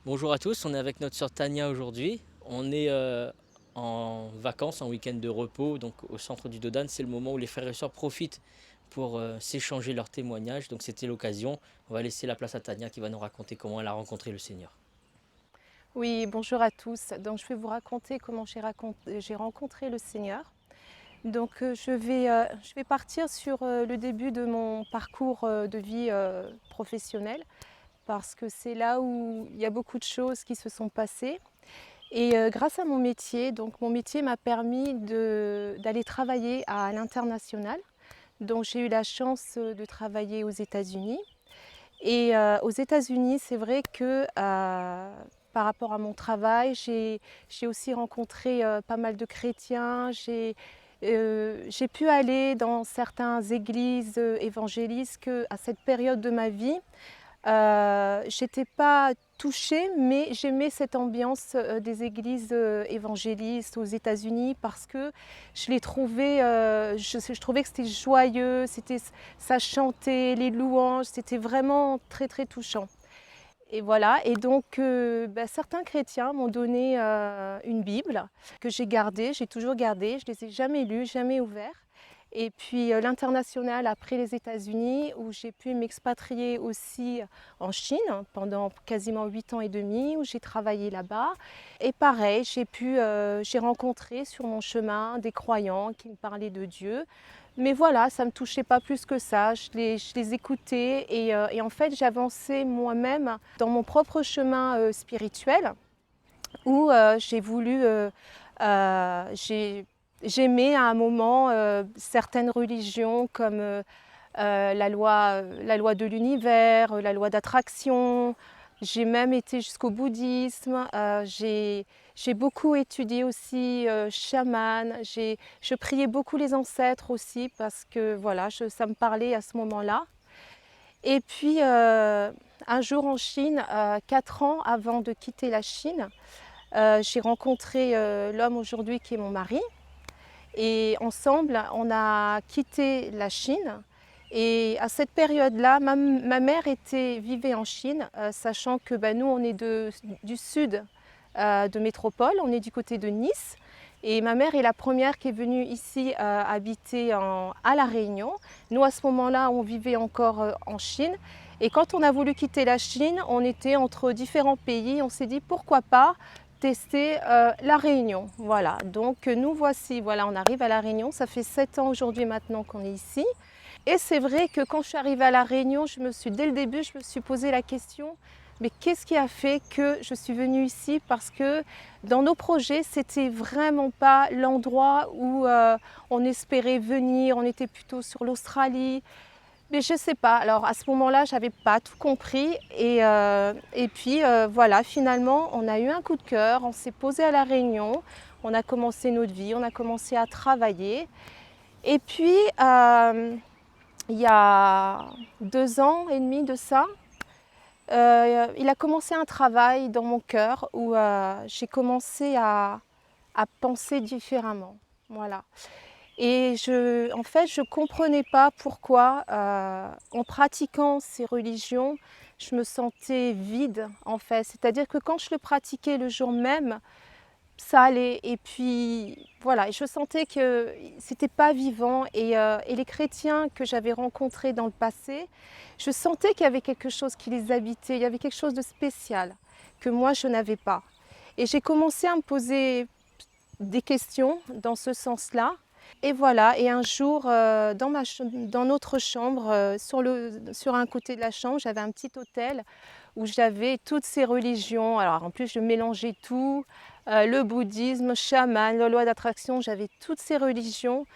Bonjour à tous, on est avec notre sœur Tania aujourd'hui. On est en vacances, en week-end de repos, donc au centre du Dodane. C'est le moment où les frères et sœurs profitent pour s'échanger leurs témoignages. Donc c'était l'occasion. On va laisser la place à Tania qui va nous raconter comment elle a rencontré le Seigneur. Oui, bonjour à tous. Donc, je vais vous raconter comment j'ai rencontré le Seigneur. Donc, je vais partir sur le début de mon parcours de vie professionnelle parce que c'est là où il y a beaucoup de choses qui se sont passées. Et grâce à mon métier, donc mon métier m'a permis d'aller travailler à l'international. Donc, j'ai eu la chance de travailler aux États-Unis. Et aux États-Unis, c'est vrai que par rapport à mon travail, j'ai aussi rencontré pas mal de chrétiens. J'ai pu aller dans certaines églises évangélistes à cette période de ma vie, j'étais pas touchée, mais j'aimais cette ambiance des églises évangélistes aux États-Unis parce que je les trouvais, je trouvais que c'était joyeux, ça chantait, les louanges, c'était vraiment très très touchant. Et voilà, et donc certains chrétiens m'ont donné une Bible que j'ai gardée, j'ai toujours gardée, je ne les ai jamais lues, jamais ouvertes. Et puis l'international après les États-Unis où j'ai pu m'expatrier aussi en Chine pendant quasiment 8 ans et demi où j'ai travaillé là-bas. Et pareil, j'ai rencontré sur mon chemin des croyants qui me parlaient de Dieu. Mais voilà, ça ne me touchait pas plus que ça. Je les écoutais et en fait, j'avançais moi-même dans mon propre chemin spirituel où euh, j'ai- j'aimais à un moment certaines religions comme la loi de l'univers, la loi d'attraction. J'ai même été jusqu'au bouddhisme. J'ai beaucoup étudié aussi chaman. Je priais beaucoup les ancêtres aussi parce que voilà, ça me parlait à ce moment-là. Et puis un jour en Chine, 4 ans avant de quitter la Chine, j'ai rencontré l'homme aujourd'hui qui est mon mari. Et ensemble, on a quitté la Chine. Et à cette période-là, ma mère vivait en Chine, sachant que nous, on est du sud de métropole, on est du côté de Nice. Et ma mère est la première qui est venue ici habiter à La Réunion. Nous, à ce moment-là, on vivait encore en Chine. Et quand on a voulu quitter la Chine, on était entre différents pays. On s'est dit pourquoi pas tester la Réunion. Voilà, donc nous voici, voilà, on arrive à la Réunion. Ça fait 7 ans aujourd'hui maintenant qu'on est ici. Et c'est vrai que quand je suis arrivée à la Réunion, dès le début, je me suis posé la question, mais qu'est-ce qui a fait que je suis venue ici? Parce que dans nos projets, c'était vraiment pas l'endroit où on espérait venir. On était plutôt sur l'Australie. Mais je sais pas. Alors à ce moment-là, j'avais pas tout compris. Et puis voilà, finalement, on a eu un coup de cœur. On s'est posé à La Réunion. On a commencé notre vie. On a commencé à travailler. Et puis il y a 2 ans et demi de ça, il a commencé un travail dans mon cœur où j'ai commencé à penser différemment. Voilà. Et en fait, je ne comprenais pas pourquoi, en pratiquant ces religions, je me sentais vide, en fait. C'est-à-dire que quand je le pratiquais le jour même, ça allait. Et puis, voilà, et je sentais que c'était pas vivant. Et les chrétiens que j'avais rencontrés dans le passé, je sentais qu'il y avait quelque chose qui les habitait, il y avait quelque chose de spécial que moi, je n'avais pas. Et j'ai commencé à me poser des questions dans ce sens-là. Et voilà, et un jour, dans notre chambre, sur un côté de la chambre, j'avais un petit hôtel où j'avais toutes ces religions. Alors en plus, je mélangeais tout, le bouddhisme, chaman, la loi d'attraction, j'avais toutes ces religions.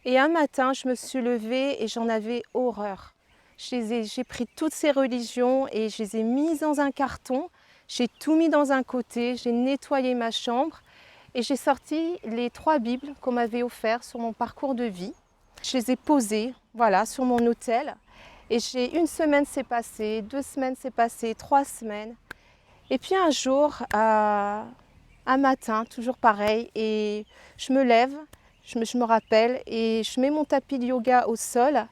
Et un matin, je me suis levée et j'en avais horreur. J'ai pris toutes ces religions et je les ai mises dans un carton. J'ai tout mis dans un côté, j'ai nettoyé ma chambre. Et j'ai sorti les 3 Bibles qu'on m'avait offertes sur mon parcours de vie. Je les ai posées, voilà, sur mon autel. Et une semaine s'est passée, 2 semaines s'est passée, 3 semaines. Et puis un jour, un matin, toujours pareil, et je me lève, je me rappelle, et je mets mon tapis de yoga au sol.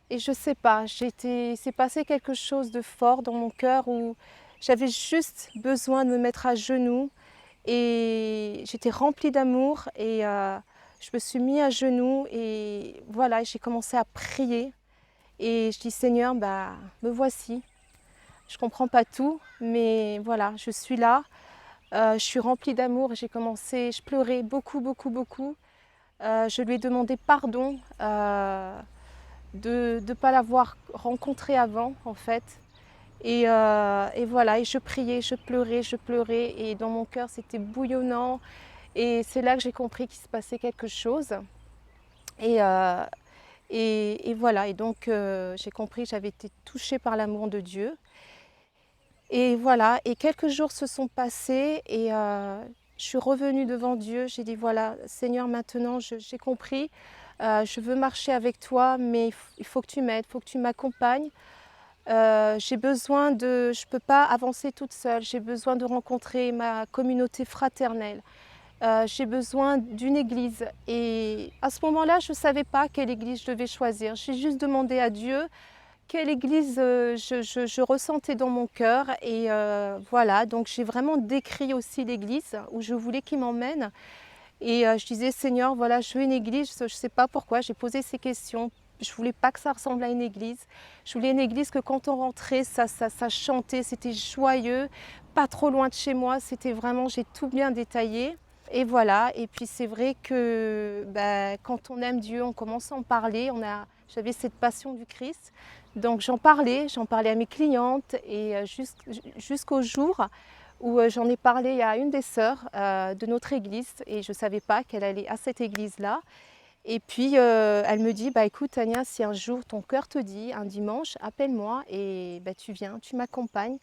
Et je sais pas, c'est passé quelque chose de fort dans mon cœur où j'avais juste besoin de me mettre à genoux et j'étais remplie d'amour et je me suis mis à genoux et voilà, j'ai commencé à prier et je dis Seigneur, bah, me voici. Je comprends pas tout, mais voilà, je suis là. Je suis remplie d'amour et j'ai commencé, je pleurais beaucoup, beaucoup, beaucoup. Je lui ai demandé pardon de ne pas l'avoir rencontré avant, en fait. Et voilà, et je pleurais, et dans mon cœur, c'était bouillonnant. Et c'est là que j'ai compris qu'il se passait quelque chose. Et, euh, et voilà, et donc j'ai compris que j'avais été touchée par l'amour de Dieu. Et voilà, et quelques jours se sont passés et je suis revenue devant Dieu. J'ai dit voilà, Seigneur, maintenant j'ai compris, je veux marcher avec toi, mais il faut que tu m'aides, il faut que tu m'accompagnes. J'ai besoin je ne peux pas avancer toute seule, j'ai besoin de rencontrer ma communauté fraternelle. J'ai besoin d'une église. Et à ce moment-là, je ne savais pas quelle église je devais choisir. J'ai juste demandé à Dieu quelle église je ressentais dans mon cœur. Et voilà, donc j'ai vraiment décrit aussi l'église où je voulais qu'il m'emmène. Et je disais, Seigneur, voilà, je veux une église. Je ne sais pas pourquoi, j'ai posé ces questions. Je ne voulais pas que ça ressemble à une église. Je voulais une église que quand on rentrait, ça chantait, c'était joyeux, pas trop loin de chez moi. C'était vraiment, j'ai tout bien détaillé. Et voilà, et puis c'est vrai que quand on aime Dieu, on commence à en parler. J'avais cette passion du Christ. Donc j'en parlais à mes clientes et jusqu'au jour où j'en ai parlé à une des sœurs de notre église et je ne savais pas qu'elle allait à cette église-là. Et puis elle me dit, bah, écoute Tania, si un jour ton cœur te dit, un dimanche, appelle-moi et bah, tu viens, tu m'accompagnes.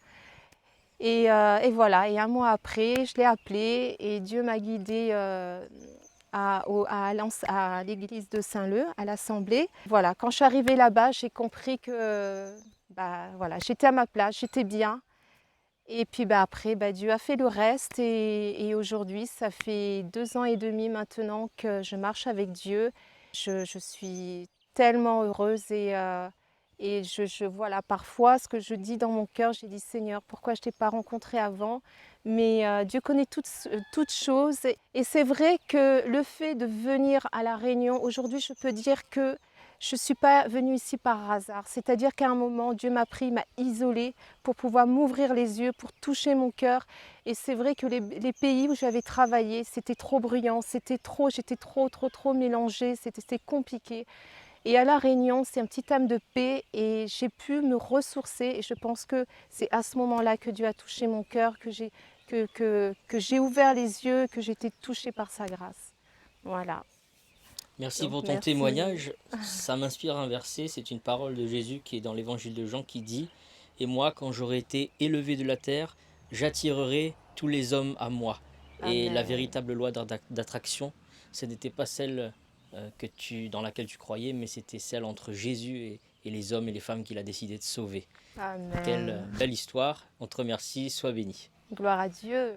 Et voilà, et un mois après, je l'ai appelé et Dieu m'a guidée à l'église de Saint-Leu, à l'Assemblée. Voilà, quand je suis arrivée là-bas, j'ai compris que bah, voilà, j'étais à ma place, j'étais bien. Et puis bah, après, bah, Dieu a fait le reste et aujourd'hui, ça fait 2 ans et demi maintenant que je marche avec Dieu. Je suis tellement heureuse et voilà, parfois ce que je dis dans mon cœur, j'ai dit Seigneur, pourquoi je ne t'ai pas rencontré avant? Mais Dieu connaît toutes choses et c'est vrai que le fait de venir à La Réunion, aujourd'hui, je peux dire que je ne suis pas venue ici par hasard. C'est-à-dire qu'à un moment, Dieu m'a pris, m'a isolée pour pouvoir m'ouvrir les yeux, pour toucher mon cœur. Et c'est vrai que les pays où j'avais travaillé, c'était trop bruyant, j'étais trop mélangée, c'était compliqué. Et à La Réunion, c'est un petit âme de paix et j'ai pu me ressourcer. Et je pense que c'est à ce moment-là que Dieu a touché mon cœur, que j'ai ouvert les yeux, que j'ai été touchée par sa grâce. Voilà. Merci Donc pour ton merci. témoignage. Ça m'inspire un verset, c'est une parole de Jésus qui est dans l'évangile de Jean qui dit: Et moi, quand j'aurai été élevé de la terre, j'attirerai tous les hommes à moi. Et la Amen. véritable loi d'attraction, ce n'était pas celle dans laquelle tu croyais, mais c'était celle entre Jésus et les hommes et les femmes qu'il a décidé de sauver. Quelle Amen. belle histoire. On te remercie, sois béni. Gloire à Dieu.